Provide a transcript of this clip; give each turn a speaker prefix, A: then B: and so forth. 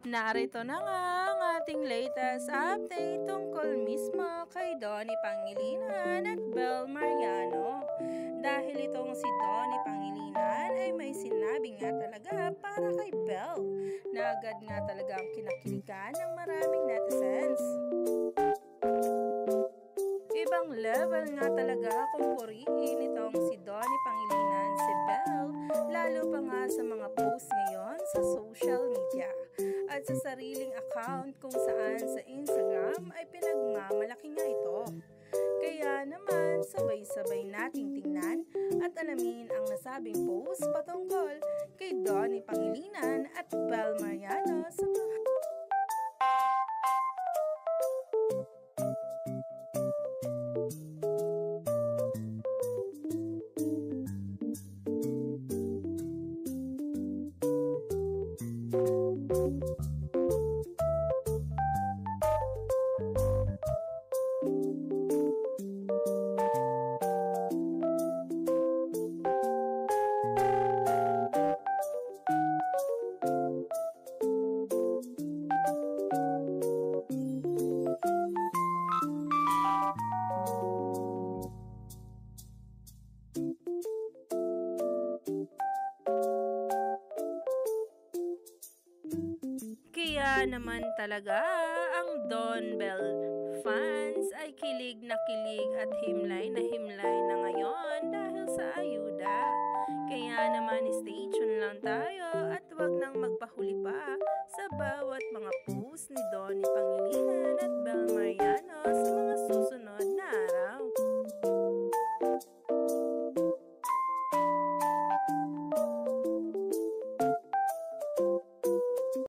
A: Narito na nga ang ating latest update tungkol mismo kay Donnie Pangilinan at Bel Mariano. Dahil itong si Donnie Pangilinan ay may sinabi nga talaga para kay Bel na agad nga talaga ang kinakiligan ng maraming netizens. Ibang level nga talaga kung purihin itong si Donnie Pangilinan si Bel, lalo pa nga sa mga post ngayon sa social media at sa sariling account kung saan sa Instagram ay pinagmamalaki nga ito. Kaya naman sabay-sabay nating tingnan at alamin ang nasabing post patungkol kay Donnie Pangilinan at Bel Mariano sa mga Kaya naman talaga ang Don Bel fans ay kilig na kilig at himlay na ngayon dahil sa ayuda. Kaya naman stay tuned lang tayo at wag nang magpahuli pa sa bawat mga post ni Donnie Pangilinan.